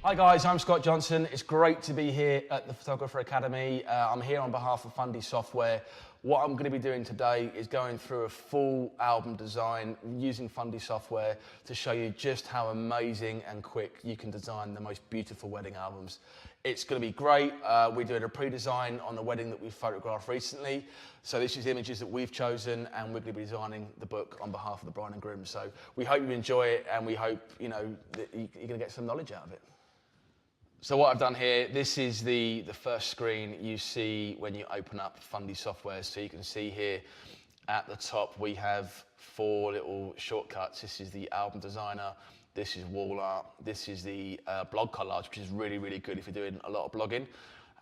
Hi guys, I'm Scott Johnson. It's great to be here at the Photographer Academy. I'm here on behalf of Fundy Software. What I'm going to be doing today is going through a full album design using Fundy Software to show you just how amazing and quick you can design the most beautiful wedding albums. It's going to be great. We're doing a pre-design on the wedding that we've photographed recently. So this is images that we've chosen, and we're going to be designing the book on behalf of the bride and groom. So we hope you enjoy it, and we hope that you're going to get some knowledge out of it. So what I've done here, this is the first screen you see when you open up Fundy Software. So you can see here at the top we have 4 little shortcuts. This is the album designer, this is wall art, this is the blog collage, which is really, really good if you're doing a lot of blogging.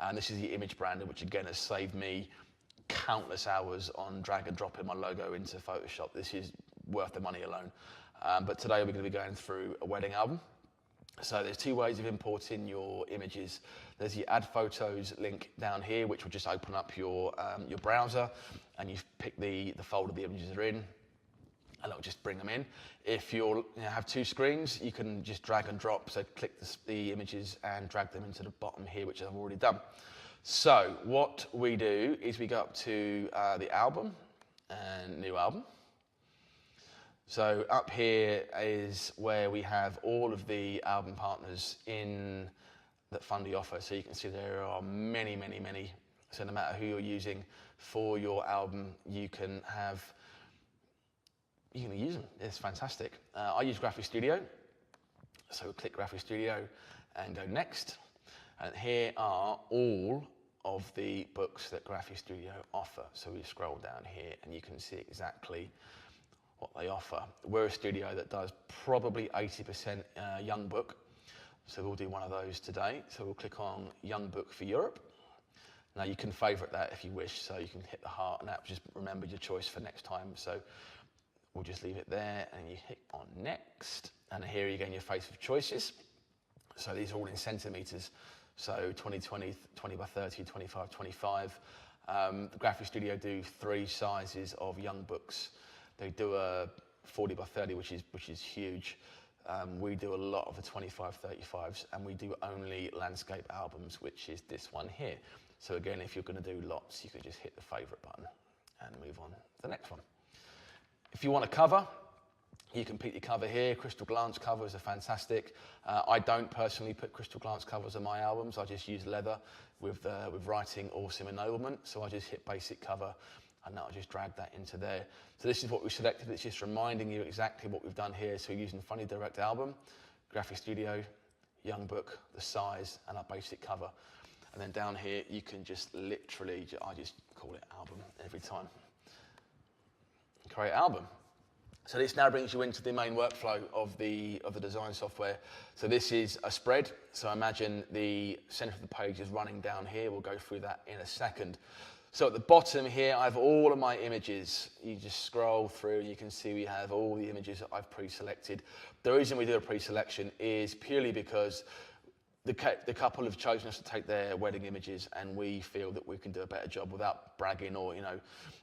And this is the image brander, which again has saved me countless hours on drag and dropping my logo into Photoshop. This is worth the money alone. But today we're going to be going through a wedding album. So there's 2 ways of importing your images. There's the Add Photos link down here, which will just open up your browser, and you pick the folder the images are in, and it'll just bring them in. If you have 2 screens, you can just drag and drop. So click the images and drag them into the bottom here, which I've already done. So what we do is we go up to the album and new album. So up here is where we have all of the album partners in that Fundy offer. So you can see there are many, many, many. So no matter who you're using for your album, you can use them. It's fantastic. I use Graphic Studio. So click Graphic Studio and go next. And here are all of the books that Graphic Studio offer. So we scroll down here and you can see exactly what they offer. We're a studio that does probably 80% Young Book, so we'll do one of those today. So we'll click on Young Book for Europe. Now you can favourite that if you wish, so you can hit the heart, and that just remember your choice for next time. So we'll just leave it there, and you hit on next, and here you get your face of choices. So these are all in centimetres, so 20, 20, 20 by 30, 25, 25. The Graphic Studio do 3 sizes of Young Books. They do a 40 by 30, which is huge. We do a lot of the 25, 35s, and we do only landscape albums, which is this one here. So again, if you're going to do lots, you can just hit the favourite button and move on to the next one. If you want a cover, you can pick your cover here. Crystal Glance covers are fantastic. I don't personally put Crystal Glance covers on my albums. I just use leather with writing Awesome Ennoblement. So I just hit basic cover, and I'll just drag that into there. So this is what we selected. It's just reminding you exactly what we've done here. So we're using Funny Direct Album, Graphic Studio, Young Book, the size, and our basic cover. And then down here, you can just literally, I just call it album every time. Create album. So this now brings you into the main workflow of the design software. So this is a spread. So imagine the center of the page is running down here. We'll go through that in a second. So at the bottom here, I have all of my images. You just scroll through and you can see we have all the images that I've pre-selected. The reason we do a pre-selection is purely because the couple have chosen us to take their wedding images, and we feel that we can do a better job without bragging or,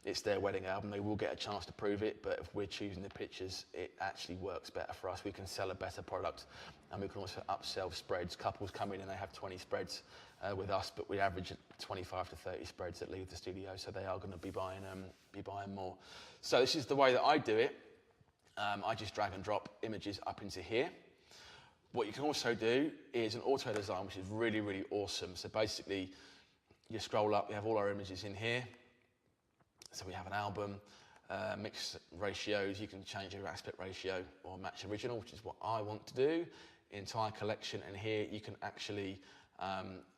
it's their wedding album. They will get a chance to prove it, but if we're choosing the pictures, it actually works better for us. We can sell a better product, and we can also upsell spreads. Couples come in and they have 20 spreads with us, but we average 25 to 30 spreads that leave the studio, so they are going to be buying more. So this is the way that I do it. I just drag and drop images up into here. What you can also do is an auto design, which is really, really awesome. So basically, you scroll up, we have all our images in here. So we have an album, mixed ratios. You can change your aspect ratio or match original, which is what I want to do. Entire collection, and here you can actually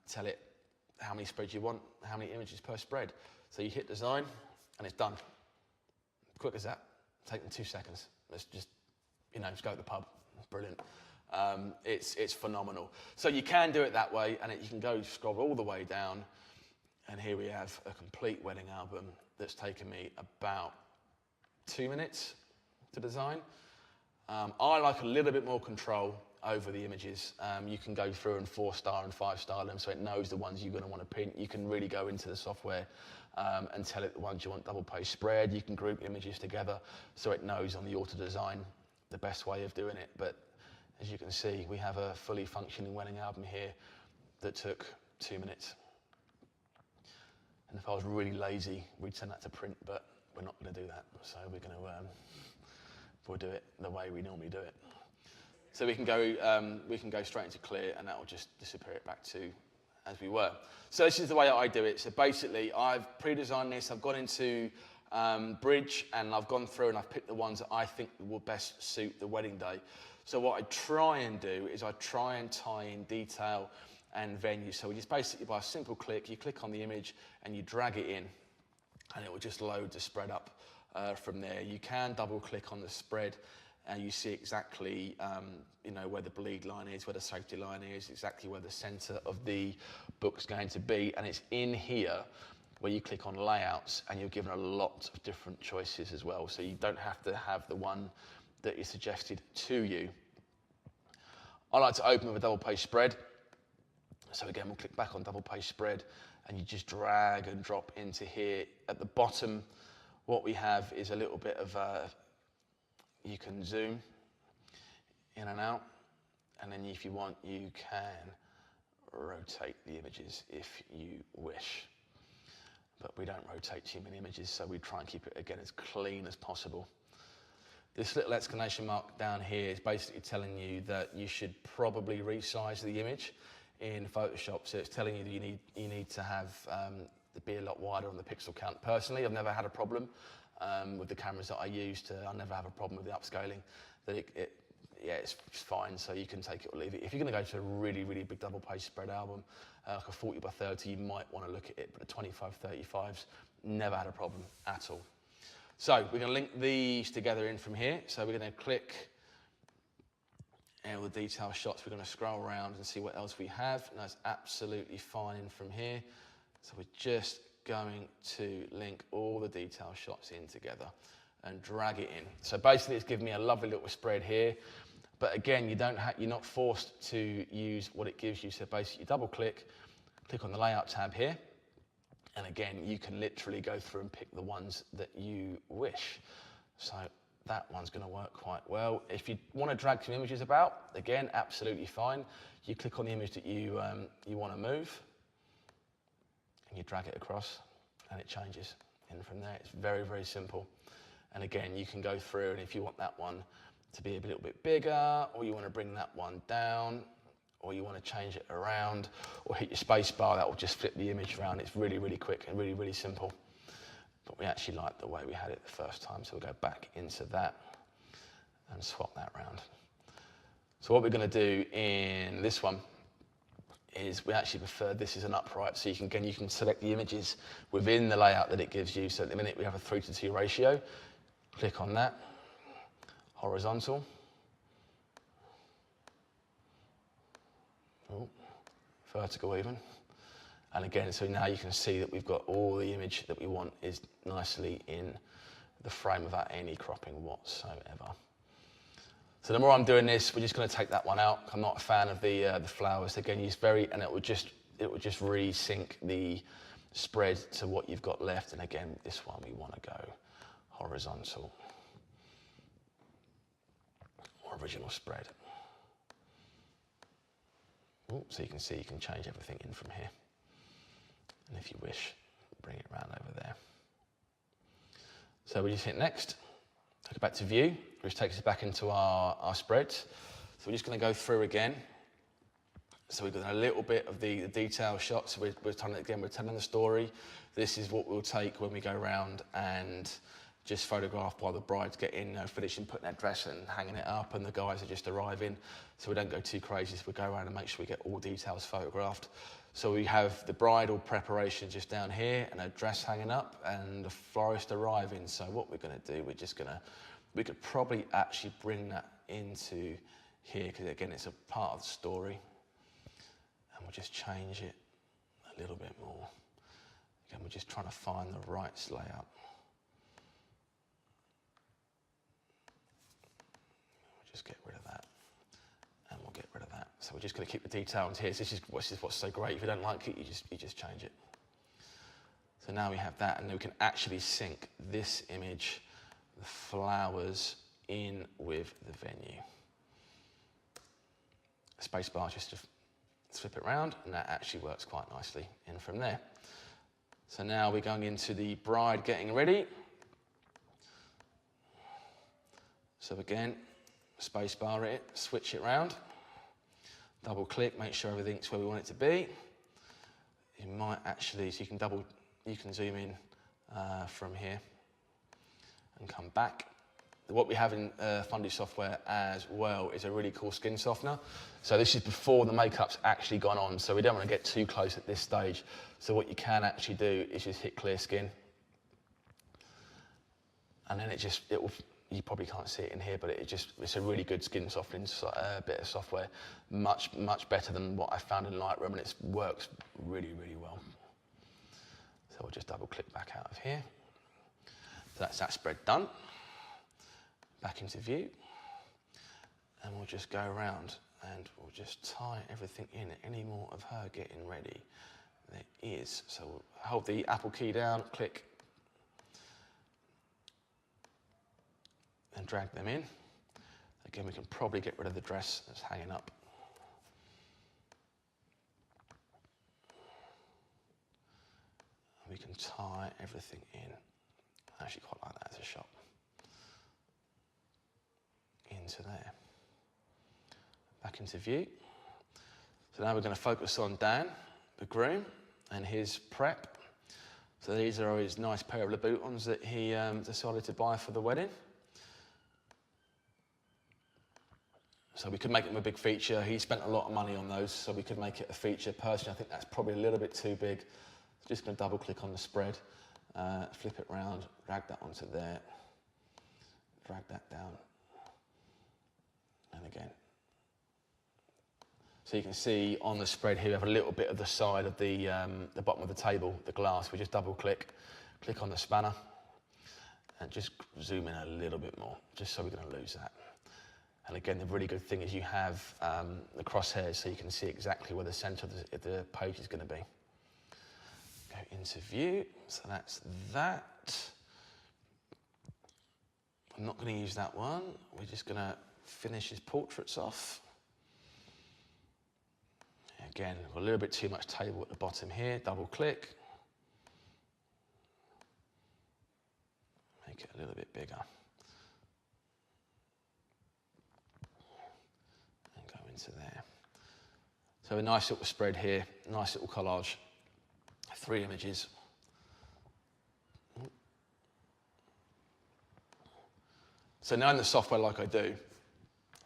tell it how many spreads you want, how many images per spread. So you hit design, and it's done. Quick as that. Take them 2 seconds. Let's just, just go to the pub. It's brilliant. It's phenomenal. So you can do it that way, and you can go scroll all the way down, and here we have a complete wedding album that's taken me about 2 minutes to design. I like a little bit more control over the images. You can go through and 4-star and 5-star them, so it knows the ones you're going to want to print. You can really go into the software and tell it the ones you want double page spread. You can group images together, so it knows on the auto design the best way of doing it. But as you can see, we have a fully functioning wedding album here that took 2 minutes. And if I was really lazy, we'd send that to print, but we're not going to do that. So we're going to we'll do it the way we normally do it. So we can go straight into clear, and that will just disappear it back to as we were. So this is the way I do it. So basically, I've pre-designed this. I've gone into Bridge, and I've gone through and I've picked the ones that I think will best suit the wedding day. So what I try and do is I try and tie in detail and venue. So we just basically, by a simple click, you click on the image and you drag it in, and it will just load the spread up from there. You can double click on the spread and you see exactly where the bleed line is, where the safety line is, exactly where the center of the book's going to be. And it's in here where you click on layouts, and you're given a lot of different choices as well. So you don't have to have the one that is suggested to you. I like to open with a double page spread. So again, we'll click back on double page spread, and you just drag and drop into here. At the bottom, what we have is a little bit of you can zoom in and out, and then if you want, you can rotate the images if you wish. But we don't rotate too many images, so we try and keep it, again, as clean as possible. This little exclamation mark down here is basically telling you that you should probably resize the image in Photoshop. So it's telling you that you need to have be a lot wider on the pixel count. Personally, I've never had a problem with the cameras that I used. I never have a problem with the upscaling. That it's fine. So you can take it or leave it. If you're going to go to a really, really big double page spread album, like a 40 by 30, you might want to look at it. But the 25-35s, never had a problem at all. So we're going to link these together in from here. So we're going to click all the detail shots. We're going to scroll around and see what else we have. And that's absolutely fine in from here. So we're just going to link all the detail shots in together and drag it in. So basically it's giving me a lovely little spread here. But again, you're not forced to use what it gives you. So basically you double click on the layout tab here. And again, you can literally go through and pick the ones that you wish. So that one's going to work quite well. If you want to drag some images about, again, absolutely fine. You click on the image that you want to move, and you drag it across, and it changes in from there. It's very, very simple. And again, you can go through, and if you want that one to be a little bit bigger, or you want to bring that one down, or you want to change it around, or hit your space bar, that will just flip the image around. It's really, really quick and really, really simple. But we actually like the way we had it the first time, so we'll go back into that and swap that around. So what we're going to do in this one is we actually prefer this as an upright, so you can select the images within the layout that it gives you. So at the minute we have a 3:2 ratio. Click on that, horizontal. Oh, vertical even. And again, so now you can see that we've got all the image that we want is nicely in the frame without any cropping whatsoever. So the more I'm doing this, we're just going to take that one out. I'm not a fan of the flowers. Again, and it will just resync the spread to what you've got left. And again, this one we want to go horizontal or original spread. Ooh, so you can see you can change everything in from here. And if you wish, bring it around over there. So we just hit next, take it back to view, which takes us back into our spreads. So we're just going to go through again. So we've got a little bit of the detail shots. So we're telling the story. This is what we'll take when we go around and just photograph while the bride's getting finishing putting their dress and hanging it up, and the guys are just arriving. So we don't go too crazy. So we go around and make sure we get all details photographed. So we have the bridal preparation just down here, and her dress hanging up, and the florist arriving. So what we're going to do, we could probably actually bring that into here, because again, it's a part of the story. And we'll just change it a little bit more. Again, we're just trying to find the right layout. We'll just get rid of that. And we'll get rid of that. So we're just going to keep the details here. So this is what's so great. If you don't like it, you just change it. So now we have that, and then we can actually sync this image, the flowers, in with the venue. space bar just to flip it around, and that actually works quite nicely in from there. So now we're going into the bride getting ready. So again, space bar it, switch it around, double click, make sure everything's where we want it to be. You might actually, so you can zoom in from here and come back. What we have in Fundy software as well is a really cool skin softener. So this is before the makeup's actually gone on, so we don't want to get too close at this stage. So what you can actually do is just hit clear skin. And then you probably can't see it in here, but it's a really good skin softening bit of software. Much better than what I found in Lightroom, and it works really, really well. So we'll just double click back out of here. So that's that spread done. Back into view, and we'll just go around and we'll just tie everything in. Any more of her getting ready? There is. So we'll hold the Apple key down, click, and drag them in. Again, we can probably get rid of the dress that's hanging up. We can tie everything in. I actually quite like that as a shot. Into there. Back into view. So now we're going to focus on Dan, the groom, and his prep. So these are his nice pair of Louboutins that he decided to buy for the wedding. So we could make them a big feature. He spent a lot of money on those, so we could make it a feature. Personally, I think that's probably a little bit too big. So just going to double click on the spread, flip it around, drag that onto there, drag that down. And again. So you can see on the spread here, we have a little bit of the side of the bottom of the table, the glass. We just double click on the spanner, and just zoom in a little bit more, just so we're going to lose that. And again, the really good thing is you have the crosshairs, so you can see exactly where the centre of the page is going to be. Go into view, so that's that. I'm not going to use that one. We're just going to finish his portraits off. Again, a little bit too much table at the bottom here. Double click. Make it a little bit bigger. And go into there. So a nice little spread here, nice little collage. 3 images. So now in the software, like I do,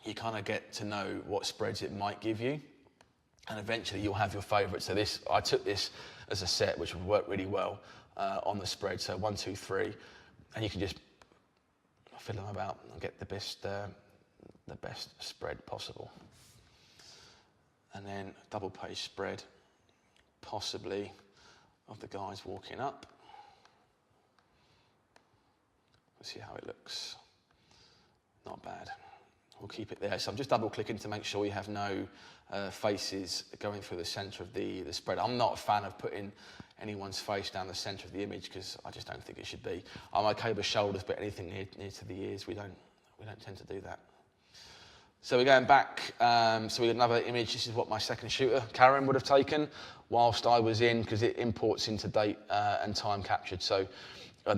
you kind of get to know what spreads it might give you, and eventually you'll have your favourites. So I took this as a set, which would work really well on the spread. So 1, 2, 3, and you can just fill them about and get the best spread possible. And then double page spread, possibly of the guys walking up. We'll see how it looks. Not bad. We'll keep it there. So I'm just double clicking to make sure you have no faces going through the centre of the spread. I'm not a fan of putting anyone's face down the centre of the image because I just don't think it should be. I'm okay with shoulders, but anything near to the ears, we don't tend to do that. So we're going back. So we got another image. This is what my second shooter, Karen, would have taken whilst I was in, because it imports into date and time captured. So,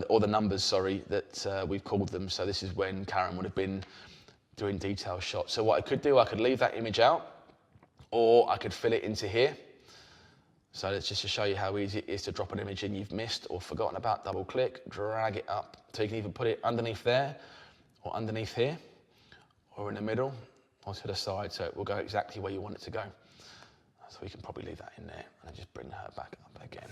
or the numbers, sorry, that we've called them. So this is when Karen would have been doing detail shots. So what I could do, I could leave that image out, or I could fill it into here. So that's just to show you how easy it is to drop an image in you've missed or forgotten about. Double click, drag it up. So you can either put it underneath there, or underneath here, or in the middle, or to the side. So it will go exactly where you want it to go. So we can probably leave that in there and just bring her back up again.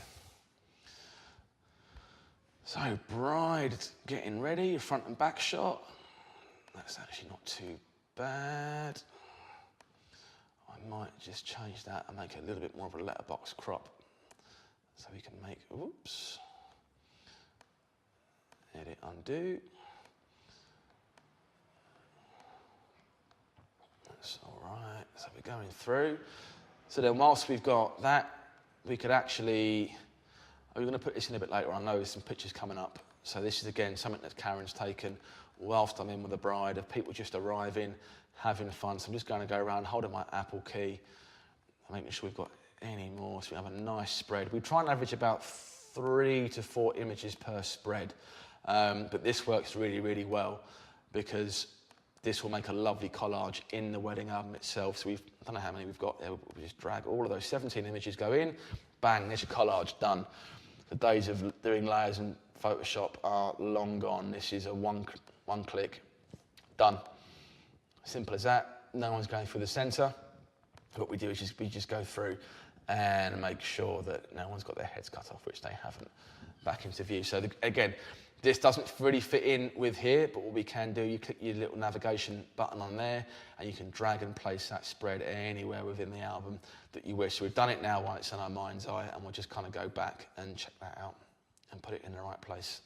So bride getting ready, front and back shot. That's actually not too bad. I might just change that and make it a little bit more of a letterbox crop. So we can make, oops, edit, undo. That's all right. So we're going through. So then whilst we've got that, we could actually, we're going to put this in a bit later. I know there's some pictures coming up. So this is again something that Karen's taken whilst I'm in with the bride, of people just arriving, having fun. So I'm just going to go around holding my Apple key, making sure we've got any more, so we have a nice spread. We try and average about 3 to 4 images per spread, but this works really, really well because this will make a lovely collage in the wedding album itself. So I don't know how many we've got there, we just drag all of those 17 images, go in, bang, there's your collage done. The days of doing layers in Photoshop are long gone. This is a one click, done. Simple as that. No one's going through the center. What we do is we just go through and make sure that no one's got their heads cut off, which they haven't, back into view. So again, this doesn't really fit in with here, but what we can do, you click your little navigation button on there and you can drag and place that spread anywhere within the album that you wish. So we've done it now while it's in our mind's eye, and we'll just kind of go back and check that out and put it in the right place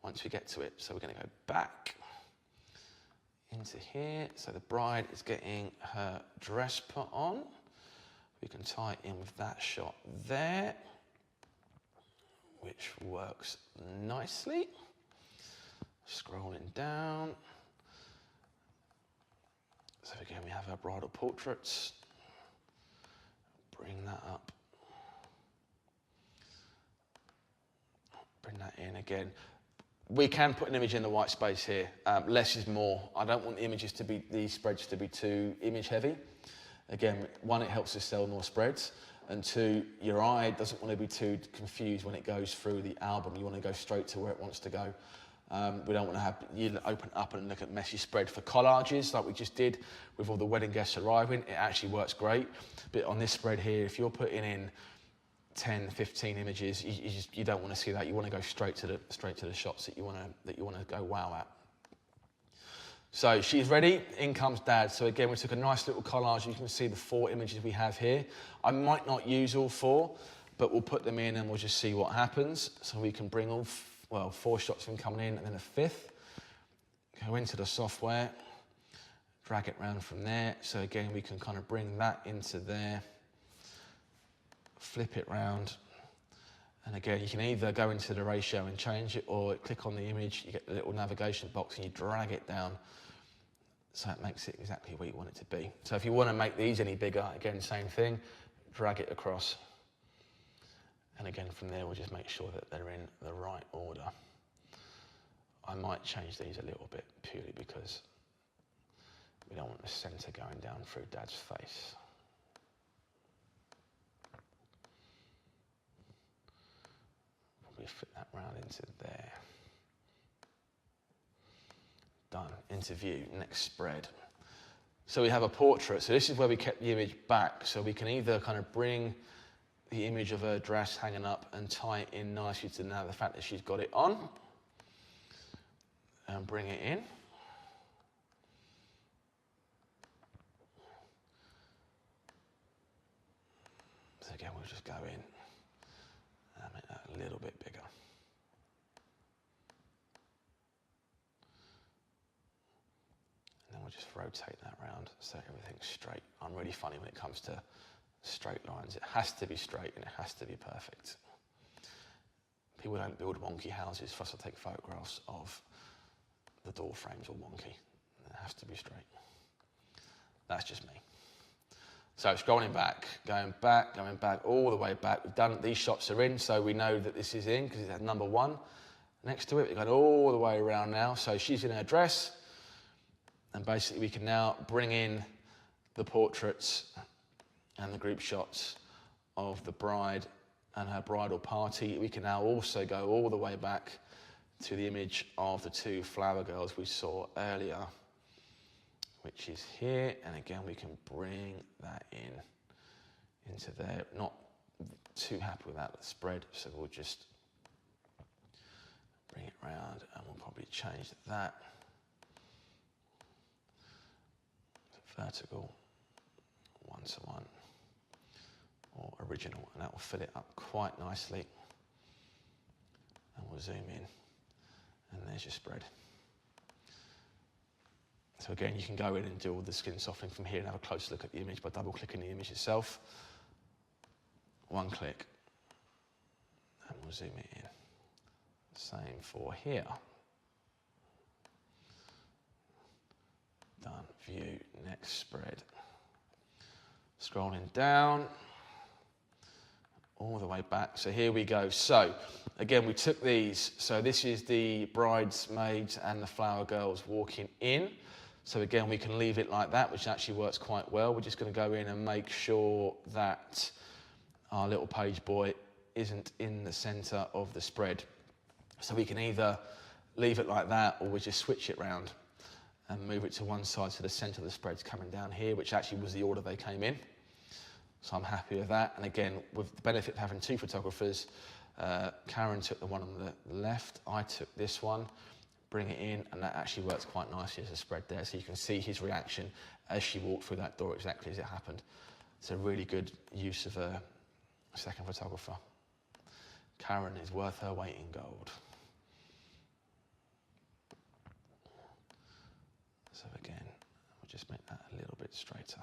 once we get to it. So we're going to go back into here. So the bride is getting her dress put on. We can tie it in with that shot there, which works nicely. Scrolling down. So again, we have our bridal portraits. Bring that up. Bring that in again. We can put an image in the white space here. Less is more. I don't want the images to be, these spreads to be too image heavy. Again, one, it helps us sell more spreads, and two, your eye doesn't want to be too confused when it goes through the album. You want to go straight to where it wants to go. We don't want to have you open up and look at messy spread for collages like we just did with all the wedding guests arriving. It actually works great. But on this spread here, if you're putting in 10, 15 images, you don't want to see that. You want to go straight to the shots that you want to go wow at. So she's ready, in comes Dad. So again, we took a nice little collage. You can see the 4 images we have here. I might not use all 4, but we'll put them in and we'll just see what happens. So we can bring all, 4 shots of him coming in and then a 5th. Go into the software, drag it round from there. So again, we can kind of bring that into there, flip it round. And again, you can either go into the ratio and change it, or click on the image, you get the little navigation box and you drag it down. So it makes it exactly where you want it to be. So if you want to make these any bigger, again, same thing, drag it across. And again, from there, we'll just make sure that they're in the right order. I might change these a little bit, purely because we don't want the center going down through Dad's face. Probably fit that round into there. Done, into view, next spread. So we have a portrait. So this is where we kept the image back. So we can either kind of bring the image of her dress hanging up and tie it in nicely to now the fact that she's got it on, and bring it in. So again, we'll just go in and make that a little bit bigger. And then we'll just rotate that round so everything's straight. I'm really funny when it comes to straight lines. It has to be straight and it has to be perfect. People don't build wonky houses for us to take photographs of. The door frames are wonky. It has to be straight. That's just me. So scrolling back, going back, all the way back. We've done, these shots are in, so we know that this is in because it's at number 1 next to it. We've gone all the way around now. So she's in her dress, and basically we can now bring in the portraits and the group shots of the bride and her bridal party. We can now also go all the way back to the image of the 2 flower girls we saw earlier, which is here. And again, we can bring that into there. Not too happy with that spread, so we'll just bring it round and we'll probably change that. Vertical, 1:1, or original, and that will fill it up quite nicely. And we'll zoom in, and there's your spread. So again, you can go in and do all the skin softening from here and have a close look at the image by double-clicking the image itself. 1 click, and we'll zoom it in. Same for here. Done, view, next spread. Scrolling down, all the way back. So here we go. So again, we took these. So this is the bridesmaids and the flower girls walking in. So again, we can leave it like that, which actually works quite well. We're just going to go in and make sure that our little page boy isn't in the center of the spread. So we can either leave it like that, or we just switch it round and move it to one side so the center of the spread's coming down here, which actually was the order they came in. So I'm happy with that. And again, with the benefit of having two photographers, Karen took the one on the left, I took this one, bring it in, and that actually works quite nicely as a spread there. So you can see his reaction as she walked through that door exactly as it happened. It's a really good use of a second photographer. Karen is worth her weight in gold. So again, we'll just make that a little bit straighter.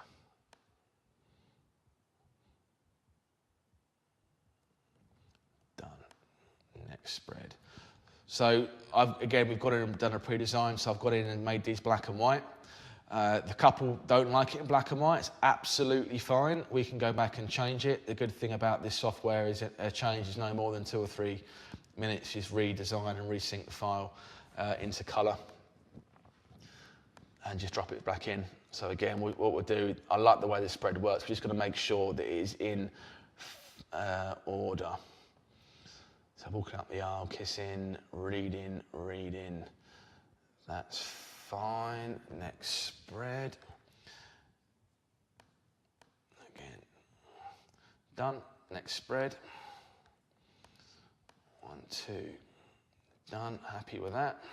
Done. Next spread. So again, we've got in and done a pre-design, so I've got in and made these black and white. The couple don't like it in black and white. It's absolutely fine. We can go back and change it. The good thing about this software is that a change is no more than 2 or 3 minutes. Just redesign and resync the file into colour and just drop it back in. So again, what we'll do, I like the way this spread works. We're just going to make sure that it is in order. So walking up the aisle, kissing, reading. That's fine. Next spread. Again, done. Next spread. 1, 2, done. Happy with that.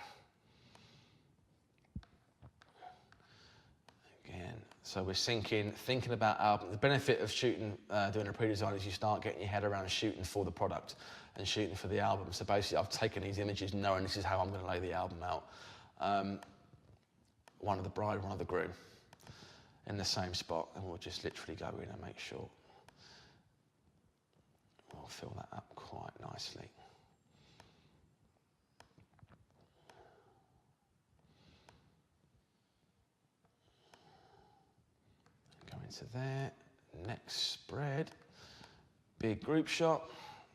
Again, so we're syncing, thinking about album. The benefit of shooting, doing a pre-design is you start getting your head around shooting for the product and shooting for the album. So basically, I've taken these images knowing this is how I'm going to lay the album out. One of the bride, one of the groom, in the same spot, and we'll just literally go in and make sure we'll fill that up quite nicely. Go into there, next spread, big group shot,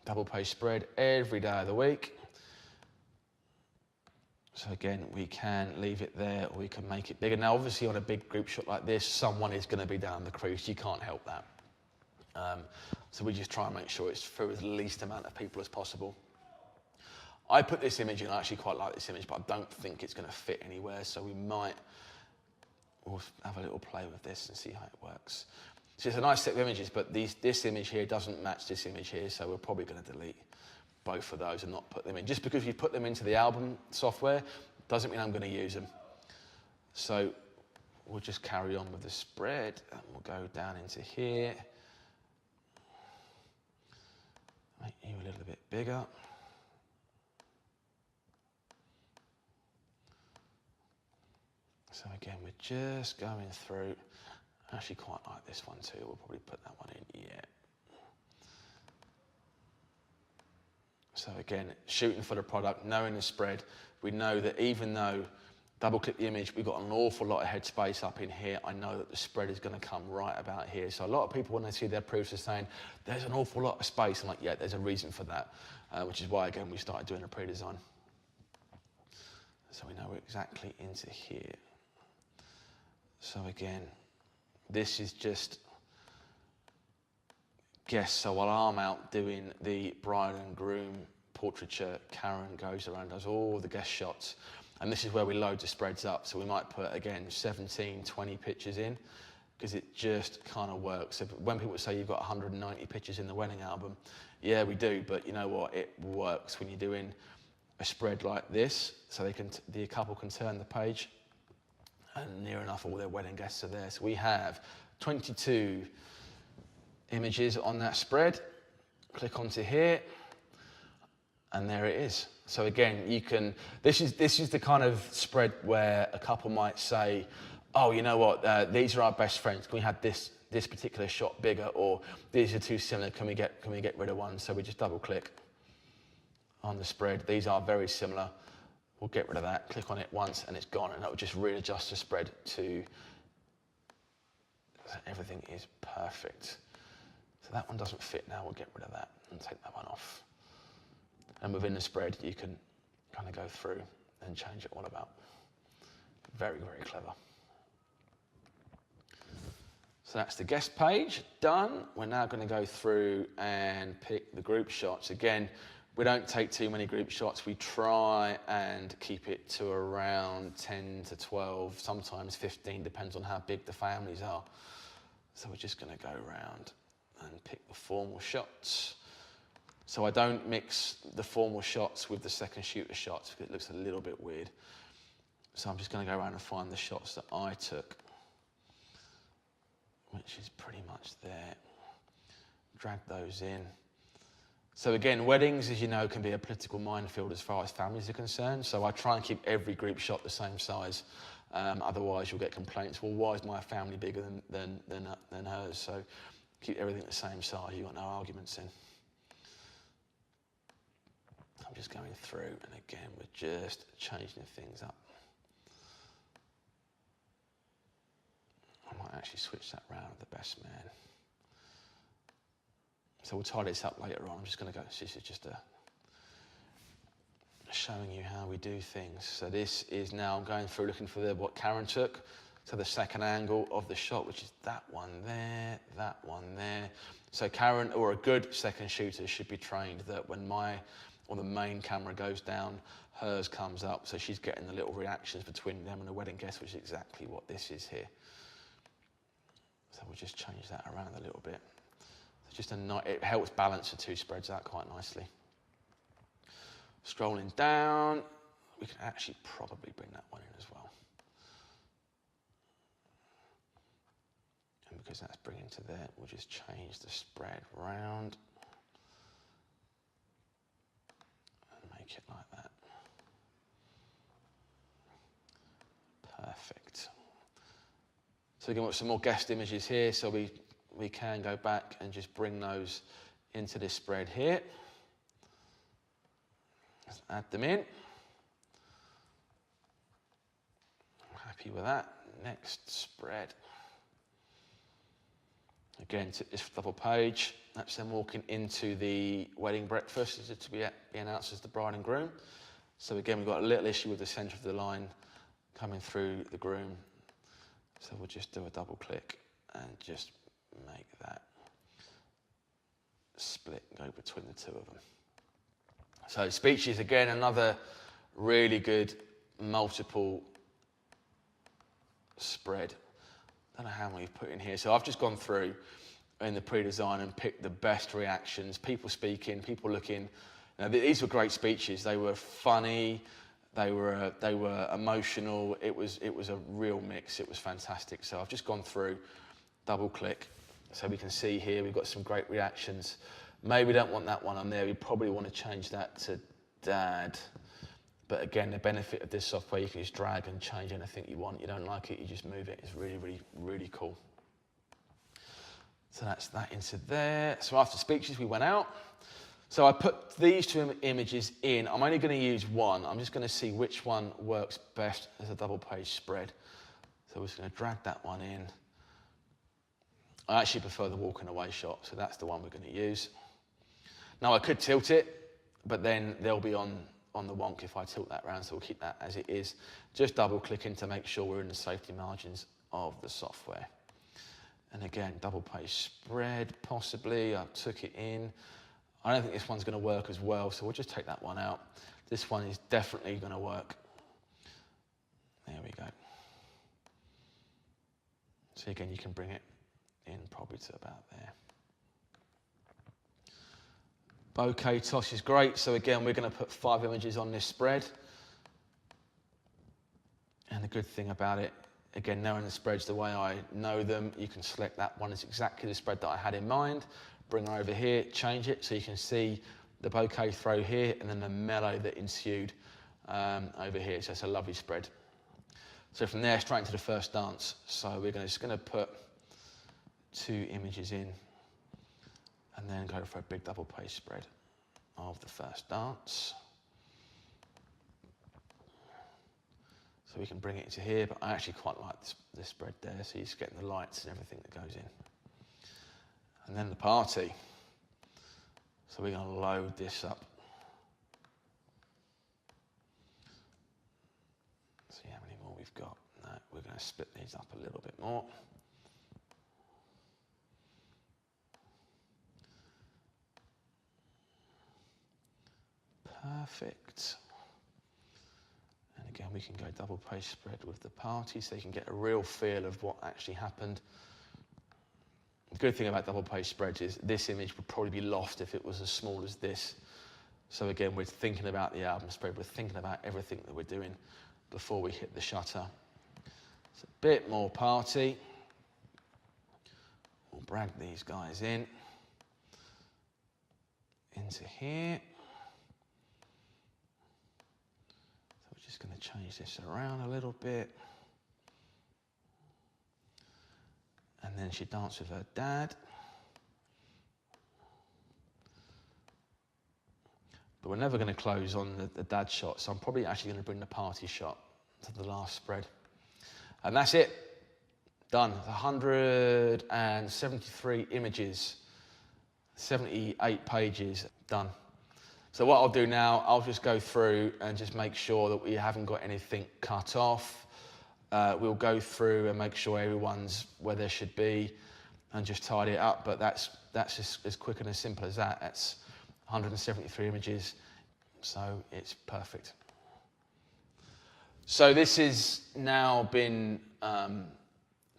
double page spread every day of the week. So again, we can leave it there, or we can make it bigger. Now, obviously, on a big group shot like this, someone is going to be down the crease. You can't help that. So we just try and make sure it's for as least amount of people as possible. I put this image in. I actually quite like this image, but I don't think it's going to fit anywhere. So we'll have a little play with this and see how it works. So it's a nice set of images, but this image here doesn't match this image here, so we're probably going to delete both of those and not put them in. Just because you put them into the album software doesn't mean I'm going to use them. So we'll just carry on with the spread, and we'll go down into here. Make you a little bit bigger. So again, we're just going through. I actually quite like this one too. We'll probably put that one in, yeah. So again, shooting for the product, knowing the spread. We know that even though double click the image, we've got an awful lot of headspace up in here. I know that the spread is going to come right about here. So a lot of people, when they see their proofs, are saying, there's an awful lot of space. I'm like, yeah, there's a reason for that, which is why, again, we started doing a pre-design. So we know we're exactly into here. So again, this is just guests. So while I'm out doing the bride and groom portraiture, Karen goes around, does all the guest shots. And this is where we load the spreads up. So we might put, again, 17, 20 pictures in, because it just kind of works. So when people say you've got 190 pictures in the wedding album, yeah, we do. But you know what? It works when you're doing a spread like this. So the couple can turn the page, and near enough all their wedding guests are there. So we have 22 images on that spread. Click onto here, and there it is. So again, you can. This is the kind of spread where a couple might say, "Oh, you know what? These are our best friends. Can we have this particular shot bigger? Or these are too similar. Can we get rid of one?" So we just double click on the spread. These are very similar. we'll get rid of that, click on it once and it's gone, and that will just readjust the spread to so everything is perfect. So that one doesn't fit now, we'll get rid of that and take that one off. And within the spread, you can kind of go through and change it all about. Very, very clever. So that's the guest page done. We're now going to go through and pick the group shots. Again, we don't take too many group shots. We try and keep it to around 10 to 12, sometimes 15, depends on how big the families are. So we're just going to go around and pick the formal shots. So I don't mix the formal shots with the second shooter shots because it looks a little bit weird. So I'm just going to go around and find the shots that I took, which is pretty much there. Drag those in. So again, weddings, as you know, can be a political minefield as far as families are concerned. So I try and keep every group shot the same size. Otherwise, you'll get complaints. Well, why is my family bigger than hers? So keep everything the same size. You've got no arguments in. I'm just going through, and again, we're just changing things up. I might actually switch that round with the best man. So we'll tie this up later on. I'm just going to go, this is just showing you how we do things. So this is now, I'm going through looking for what Karen took. So the second angle of the shot, which is that one there, that one there. So Karen, or a good second shooter, should be trained that when the main camera goes down, hers comes up. So she's getting the little reactions between them and the wedding guest, which is exactly what this is here. So we'll just change that around a little bit. So it helps balance the two spreads out quite nicely. Scrolling down, we can actually probably bring that one in as well. And because that's bringing to there, we'll just change the spread round and make it like that. Perfect. So again, we've got some more guest images here, so we can go back and just bring those into this spread here. Let's add them in. I'm happy with that. Next spread. Again, to this double page. That's them walking into the wedding breakfast to be announced as the bride and groom. So again, we've got a little issue with the centre of the line coming through the groom. So we'll just do a double click and just make that split go between the two of them. So speeches, again, another really good multiple spread. I don't know how many we've put in here. So I've just gone through in the pre-design and picked the best reactions, people speaking, people looking. You know, these were great speeches. They were funny. They were emotional. It was a real mix. It was fantastic. So I've just gone through, double click, so we can see here we've got some great reactions. Maybe we don't want that one on there. We probably want to change that to Dad. But again, the benefit of this software, you can just drag and change anything you want. You don't like it, you just move it. It's really, really, really cool. So that's that into there. So after speeches, we went out. So I put these two images in. I'm only going to use one. I'm just going to see which one works best as a double page spread. So we're just going to drag that one in. I actually prefer the walking away shot, so that's the one we're going to use. Now I could tilt it, but then they'll be on the wonk if I tilt that round, so we'll keep that as it is. Just double clicking to make sure we're in the safety margins of the software. And again, double page spread, possibly. I took it in. I don't think this one's going to work as well, so we'll just take that one out. This one is definitely going to work. There we go. So again, you can bring it in probably to about there. Bouquet toss is great. So again, we're going to put 5 images on this spread. And the good thing about it, again, knowing the spreads the way I know them, you can select that one as exactly the spread that I had in mind. Bring her over here, change it so you can see the bouquet throw here and then the mellow that ensued over here. So it's a lovely spread. So from there, straight into the first dance. So we're just going to put 2 images in and then go for a big double page spread of the first dance. So we can bring it into here, but I actually quite like this spread there, so you're just getting the lights and everything that goes in. And then the party. So we're going to load this up. See how many more we've got. No, we're going to split these up a little bit more. Perfect. And again, we can go double page spread with the party so you can get a real feel of what actually happened. The good thing about double page spreads is this image would probably be lost if it was as small as this. So again, we're thinking about the album spread, we're thinking about everything that we're doing before we hit the shutter. It's a bit more party. We'll drag these guys into here. Just going to change this around a little bit. And then she danced with her dad. But we're never going to close on the dad shot, so I'm probably actually going to bring the party shot to the last spread. And that's it. Done. 173 images, 78 pages, done. So what I'll do now, I'll just go through and just make sure that we haven't got anything cut off. We'll go through and make sure everyone's where there should be and just tidy it up. But that's just as quick and as simple as that. That's 173 images, so it's perfect. So this has now been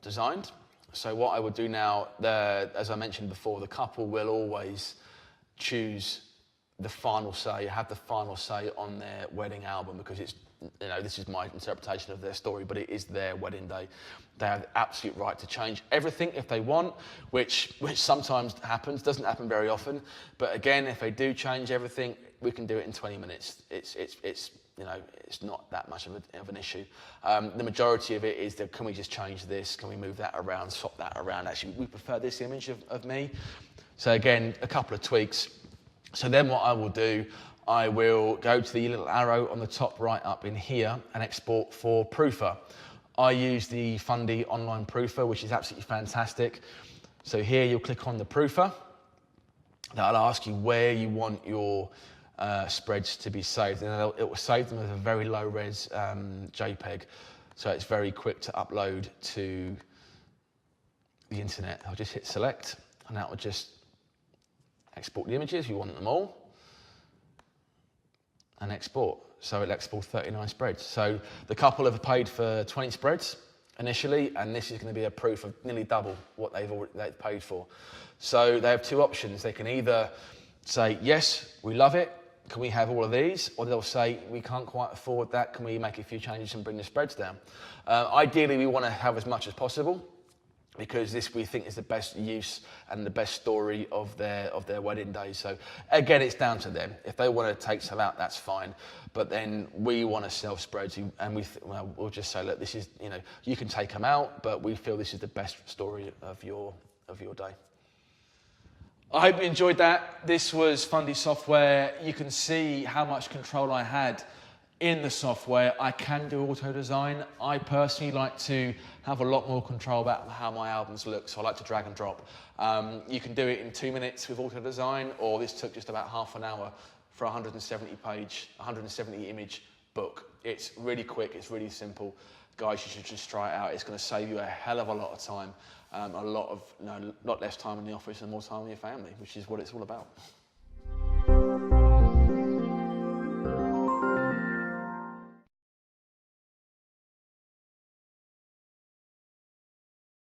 designed. So what I would do now, as I mentioned before, the couple will always choose the final say, have the final say on their wedding album, because it's, you know, this is my interpretation of their story, but it is their wedding day. They have the absolute right to change everything if they want, which sometimes happens, doesn't happen very often. But again, if they do change everything, we can do it in 20 minutes. It's you know, it's not that much of an issue. The majority of it is that, can we just change this? Can we move that around, swap that around? Actually, we prefer this image of me. So again, a couple of tweaks. So then what I will do, I will go to the little arrow on the top right up in here and export for Proofer. I use the Fundy online Proofer, which is absolutely fantastic. So here you'll click on the Proofer. That'll ask you where you want your spreads to be saved. And it will save them as a very low res JPEG. So it's very quick to upload to the internet. I'll just hit select and that will just export the images. You want them all. And export. So it'll export 39 spreads. So the couple have paid for 20 spreads initially, and this is going to be a proof of nearly double what they've paid for. So they have two options. They can either say, yes, we love it, can we have all of these? Or they'll say, we can't quite afford that, can we make a few changes and bring the spreads down? Ideally, we want to have as much as possible, because this we think is the best use and the best story of their wedding day. So again, it's down to them. If they want to take some out, that's fine. But then we want to sell spreads, and we'll just say, look, this is, you know, you can take them out, but we feel this is the best story of your day. I hope you enjoyed that. This was Fundy Software. You can see how much control I had in the software. I can do auto design. I personally like to have a lot more control about how my albums look, so I like to drag and drop. You can do it in 2 minutes with auto design, or this took just about half an hour for a 170 image book. It's really quick, it's really simple. Guys, you should just try it out. It's going to save you a hell of a lot of time, a lot less time in the office and more time with your family, which is what it's all about.